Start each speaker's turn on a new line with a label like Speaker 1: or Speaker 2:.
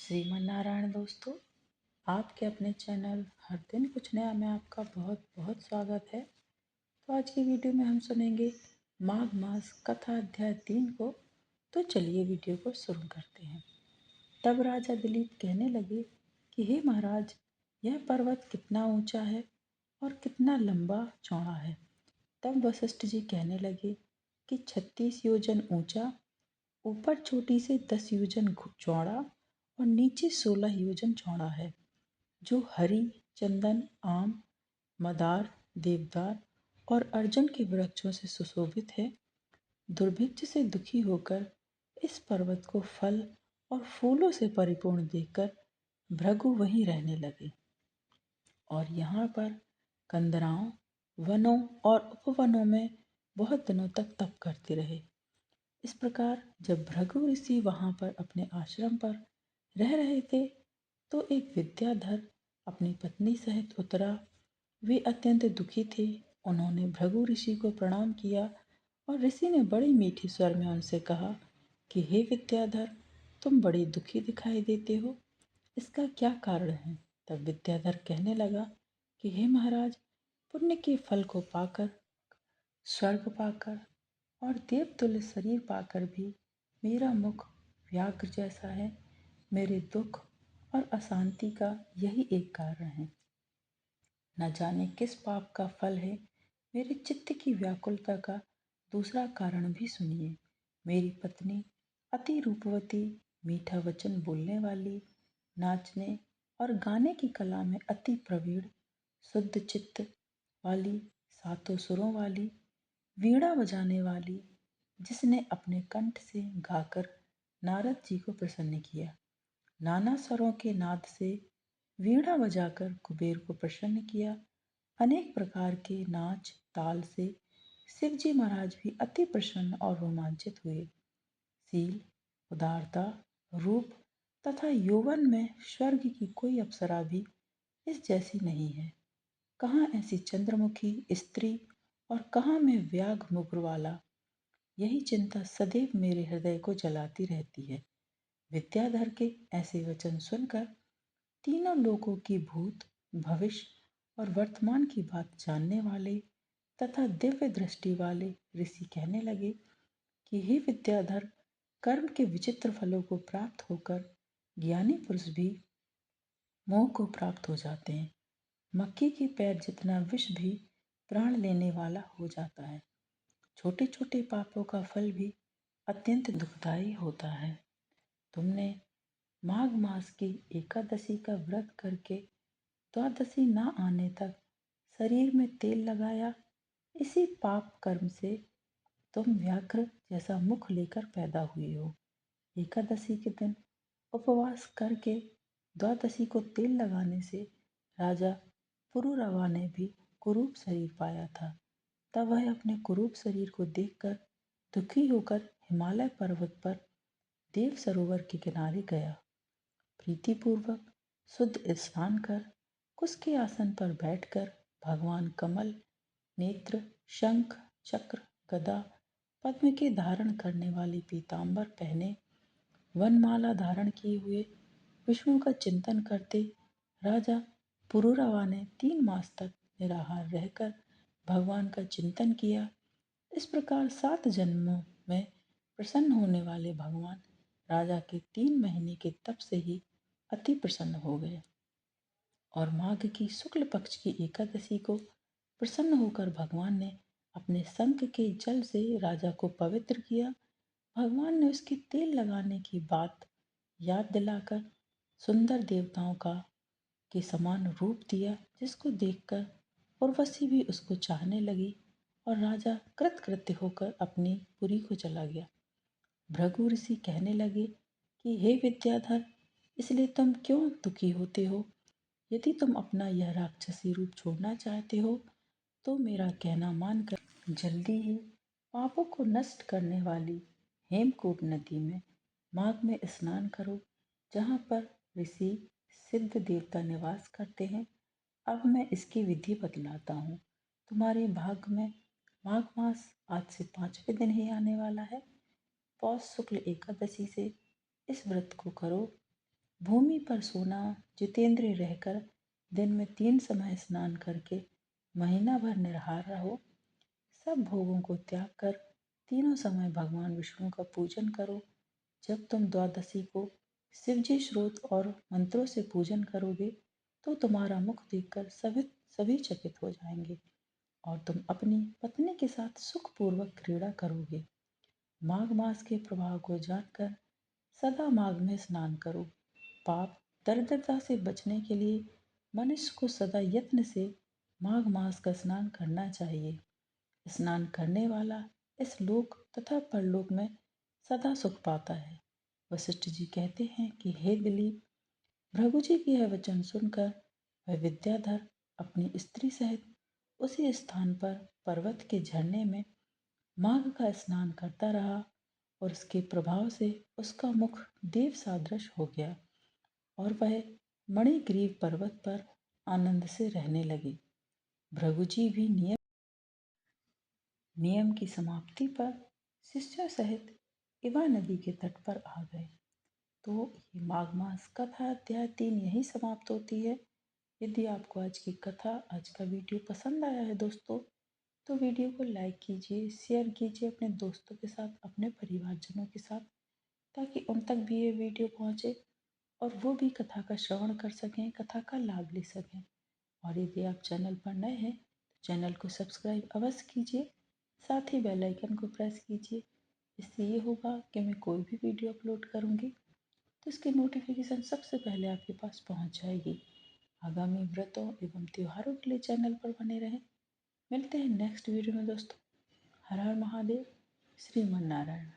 Speaker 1: श्रीमन्नारायण दोस्तों, आपके अपने चैनल हर दिन कुछ नया में आपका बहुत बहुत स्वागत है। तो आज की वीडियो में हम सुनेंगे माघ मास कथा अध्याय 3 को। तो चलिए वीडियो को शुरू करते हैं। तब राजा दिलीप कहने लगे कि हे महाराज, यह पर्वत कितना ऊंचा है और कितना लंबा चौड़ा है। तब वशिष्ठ जी कहने लगे कि 36 योजन ऊंचा, ऊपर चोटी से 10 योजन चौड़ा और नीचे 16 योजन चौड़ा है, जो हरी, चंदन, आम, मदार, देवदार और अर्जुन के वृक्षों से सुशोभित है। दुर्भिक्ष से दुखी होकर इस पर्वत को फल और फूलों से परिपूर्ण देखकर भृगु वहीं रहने लगे और यहाँ पर कंदराओं, वनों और उपवनों में बहुत दिनों तक तप करते रहे। इस प्रकार जब भृगु ऋषि वहाँ पर अपने आश्रम पर रह रहे थे, तो एक विद्याधर अपनी पत्नी सहित उतरा। वे अत्यंत दुखी थे। उन्होंने भृगु ऋषि को प्रणाम किया और ऋषि ने बड़ी मीठी स्वर में उनसे कहा कि हे विद्याधर, तुम बड़े दुखी दिखाई देते हो, इसका क्या कारण है। तब विद्याधर कहने लगा कि हे महाराज, पुण्य के फल को पाकर, स्वर्ग पाकर और देवतुल्य शरीर पाकर भी मेरा मुख व्याघ्र जैसा है। मेरे दुख और अशांति का यही एक कारण है। न जाने किस पाप का फल है। मेरे चित्त की व्याकुलता का दूसरा कारण भी सुनिए। मेरी पत्नी अति रूपवती, मीठा वचन बोलने वाली, नाचने और गाने की कला में अति प्रवीण, शुद्ध चित्त वाली, सातों सुरों वाली, वीणा बजाने वाली, जिसने अपने कंठ से गाकर नारद जी को प्रसन्न किया, नाना स्वरों के नाद से वीणा बजाकर कुबेर को प्रसन्न किया, अनेक प्रकार के नाच ताल से शिव जी महाराज भी अति प्रसन्न और रोमांचित हुए। शील, उदारता, रूप तथा यौवन में स्वर्ग की कोई अप्सरा भी इस जैसी नहीं है। कहाँ ऐसी चंद्रमुखी स्त्री और कहाँ मैं व्याघ्र मुग्र वाला। यही चिंता सदैव मेरे हृदय को जलाती रहती है। विद्याधर के ऐसे वचन सुनकर तीनों लोकों की भूत, भविष्य और वर्तमान की बात जानने वाले तथा दिव्य दृष्टि वाले ऋषि कहने लगे कि हे विद्याधर, कर्म के विचित्र फलों को प्राप्त होकर ज्ञानी पुरुष भी मोह को प्राप्त हो जाते हैं। मक्खी के पैर जितना विष भी प्राण लेने वाला हो जाता है। छोटे छोटे पापों का फल भी अत्यंत दुखदायी होता है। तुमने माघ मास की एकादशी का व्रत करके द्वादशी न आने तक शरीर में तेल लगाया। इसी पाप कर्म से तुम व्याघ्र जैसा मुख लेकर पैदा हुए हो। एकादशी के दिन उपवास करके द्वादशी को तेल लगाने से राजा पुरुरवा ने भी कुरूप शरीर पाया था। तब वह अपने कुरूप शरीर को देखकर दुखी होकर हिमालय पर्वत पर देव सरोवर के किनारे गया। प्रीतिपूर्वक शुद्ध स्नान कर उसके आसन पर बैठकर भगवान कमल नेत्र, शंख, चक्र, गदा, पद्म के धारण करने वाली पीतांबर पहने, वनमाला धारण किए हुए विष्णु का चिंतन करते राजा पुरुरवा ने 3 मास तक निराहार रहकर भगवान का चिंतन किया। इस प्रकार 7 जन्मों में प्रसन्न होने वाले भगवान राजा के 3 महीने के तप से ही अति प्रसन्न हो गए और माघ की शुक्ल पक्ष की एकादशी को प्रसन्न होकर भगवान ने अपने शंख के जल से राजा को पवित्र किया। भगवान ने उसके तेल लगाने की बात याद दिलाकर सुंदर देवताओं का के समान रूप दिया, जिसको देखकर उर्वशी भी उसको चाहने लगी और राजा कृतकृत्य होकर अपनी पुरी को चला गया। भृगु ऋषि कहने लगे कि हे विद्याधर, इसलिए तुम क्यों दुखी होते हो। यदि तुम अपना यह राक्षसी रूप छोड़ना चाहते हो तो मेरा कहना मानकर जल्दी ही पापों को नष्ट करने वाली हेमकूट नदी में माघ में स्नान करो, जहाँ पर ऋषि सिद्ध देवता निवास करते हैं। अब मैं इसकी विधि बतलाता हूँ। तुम्हारे भाग्य में माघ मास आज से 5वें दिन ही आने वाला है। पौष शुक्ल एकादशी से इस व्रत को करो। भूमि पर सोना जितेंद्रिय रहकर दिन में 3 समय स्नान करके महीना भर निराहार रहो। सब भोगों को त्याग कर तीनों समय भगवान विष्णु का पूजन करो। जब तुम द्वादशी को शिवजी स्रोत और मंत्रों से पूजन करोगे तो तुम्हारा मुख देखकर सभी चकित हो जाएंगे और तुम अपनी पत्नी के साथ सुखपूर्वक क्रीड़ा करोगे। माघ मास के प्रभाव को जानकर सदा माघ में स्नान करो। पाप दरिद्रता से बचने के लिए मनुष्य को सदा यत्न से माघ मास का स्नान करना चाहिए। स्नान करने वाला इस लोक तथा परलोक में सदा सुख पाता है। वशिष्ठ जी कहते हैं कि हे दिलीप, भृगु जी की यह वचन सुनकर वह विद्याधर अपनी स्त्री सहित उसी स्थान पर पर्वत के झरने में माघ का स्नान करता रहा और उसके प्रभाव से उसका मुख देव सादृश हो गया और वह मणिग्रीव पर्वत पर आनंद से रहने लगे। भृगु जी भी नियम की समाप्ति पर शिष्यों सहित इवा नदी के तट पर आ गए। तो ये माघ मास कथा अध्याय 3 यही समाप्त होती है। यदि आपको आज की कथा, आज का वीडियो पसंद आया है दोस्तों, तो वीडियो को लाइक कीजिए, शेयर कीजिए अपने दोस्तों के साथ, अपने परिवारजनों के साथ, ताकि उन तक भी ये वीडियो पहुँचे और वो भी कथा का श्रवण कर सकें, कथा का लाभ ले सकें। और यदि आप चैनल पर नए हैं तो चैनल को सब्सक्राइब अवश्य कीजिए, साथ ही बेल आइकन को प्रेस कीजिए। इससे ये होगा कि मैं कोई भी वीडियो अपलोड करूँगी तो इसकी नोटिफिकेशन सबसे पहले आपके पास पहुंच जाएगी। आगामी व्रतों एवं त्योहारों के लिए चैनल पर बने रहें। मिलते हैं नेक्स्ट वीडियो में दोस्तों। हर हर महादेव, श्रीमन नारायण।